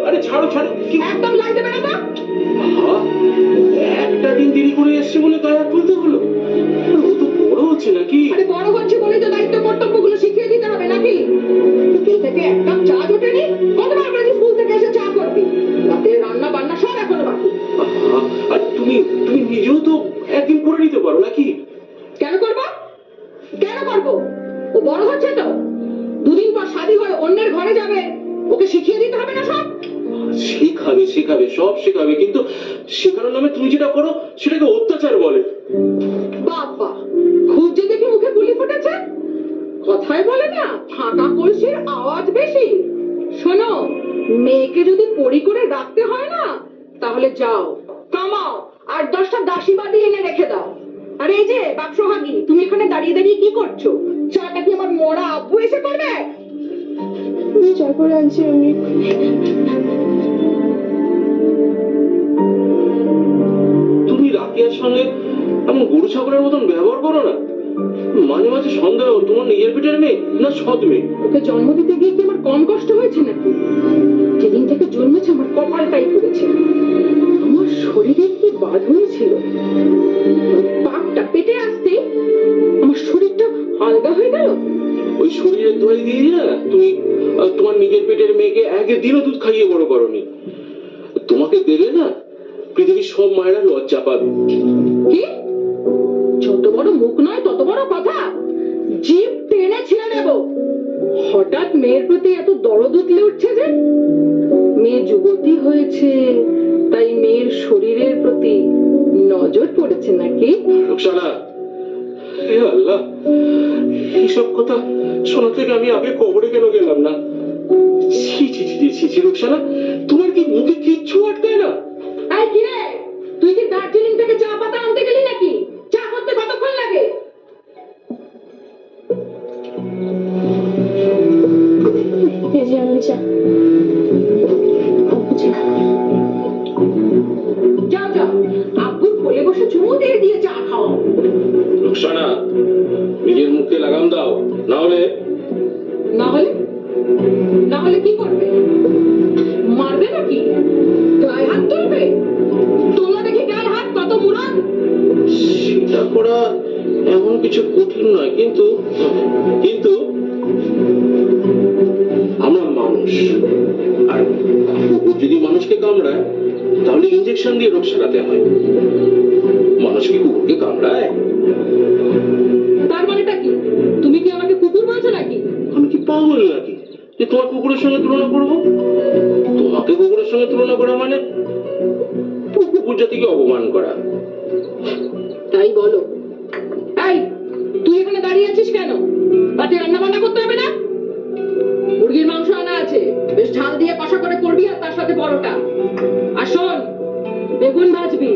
আরে ছাড়ো ছাড়ো, কি একদম লাইন দেবে না তো। আহা, একটা দিন দেরি করে এসছে বলে গায়ে হাত তুলতে হলো? আরে ও তো বড় হচ্ছে নাকি? আরে বড় হচ্ছে বলেই তো দায়িত্ব কর্তব্যগুলো শিখিয়ে দিতে হবে নাকি? বিকেল থেকে এক কাপ চা জোটেনি, কতবার করে স্কুল থেকে এসে চা করবি? রাতে রান্না বান্না সব এখনো বাকি। আহা, আর তুমি তুমি নিজেও তো একদিন করে নিতে পারো নাকি? কেন করবো? কেন করবো? ও বড় হচ্ছে তো, দুদিন পর শাদী হয়ে অন্যের ঘরে যাবে, ওকে শিখিয়ে দিতে হবে না সব? শেখাবে শেখাবে, সব শেখাবে, কিন্তু শেখানোর নামে তুমি যেটা করো সেটাকে অত্যাচার বলে। বাবা, খুব যে দেখি মুখে বুলি ফুটেছে। কথায় বলে না, ফাঁকা কলসির আওয়াজ বেশি। শোনো, মেয়েকে যদি পরি করে রাখতে হয় না, তাহলে যাও কামাও আর 10টা দাসী বাদি এনে রেখে দাও। আর এই যে বাক্সহাগী, তুমি এখানে দাঁড়িয়ে দাঁড়িয়ে কি করছো? চাটা কি আমার মরা আব্বু এসে করবে? চা করে আনছি আমি। তুমি রাকিয়ার সঙ্গে এমন গরু ছাগলের মতন ব্যবহার করো না। মাঝে মাঝে সন্দেহ তোমার নিজের পেটের মেয়ে না সৎ মেয়ে। ওকে জন্ম দিতে গিয়ে কি আমার কম কষ্ট হয়েছে নাকি? যেদিন থেকে জন্মেছে আমার কপালটাই পড়েছে। আমার শরীরে কি বাঁধন ছিল, পাপটা পেটে আসতে আমার শরীরটা আলগা হয়ে গেল। ওই শরীরের দোহাই দিয়ে না তুমি তোমার নিজের পেটের মেয়েকে একদিনও দুধ খাইয়ে বড় করনি। তোমাকে দেবে না পৃথিবীর সব মায়েরা লজ্জা পাবে। কি? যত বড় মুখ নয় তত বড় কথা, জিভ টেনে ছিঁড়ে নেব। হঠাৎ মেয়ের প্রতি এত দরদ উঠলে উঠছে যে? মেয়ে যুবতী হয়েছে তাই মেয়ের শরীরের প্রতি নজর পড়েছে নাকি? রুকসানা, হে আল্লাহ, এইসব কথা শোনা থেকে আমি আগে কবরে কেন গেলাম না? ছি ছি ছি ছি ছি, রুকসানা, তোমার কি মুখে কিচ্ছু আটকায় না? এই কি রে, তুই কি দার্জিলিং থেকে চা পাতা আনতে গেলি নাকি? চা করতে কতক্ষণ লাগে? এই যে আমি চা। যাও যাও, আব্বুর কোলে বসে চুমু দিয়ে দিয়ে চা খাও। রুকসানা, নিজের মুখে লাগাম দাও, না হলে না হলে? না হলে কি করবে? মারবে নাকি? গায়ে হাত তুলবে? তোমরা দেখি গায়ে হাত কত মুরাদ। সেটা করা এমন কিছু কঠিন নয়, কিন্তু কিন্তু আমরা মানুষ, আর কুকুর যদি মানুষকে কামড়ায় তাহলে ইনজেকশন দিয়ে রোগ সারাতে হয়। মানুষ কি কুকুরকে কামড়ায়? তার মানেটা কি? তুমি কি আমাকে কুকুর বলছো নাকি? আমি কি পাগল নাকি যে তোমার কুকুরের সঙ্গে তুলনা করবো? তোমাকে কুকুরের সঙ্গে তুলনা করা মানে কুকুর জাতিকে অপমান করা। তাই বলো। এই, তুই এখানে দাঁড়িয়ে আছিস কেন? রাতে রান্না বান্না করতে হবে না? মুরগির মাংস আনা আছে, বেশ ঝাল দিয়ে কষা করে করবি, আর তার সাথে পরোটা। আর শোন, বেগুন ভাজবি।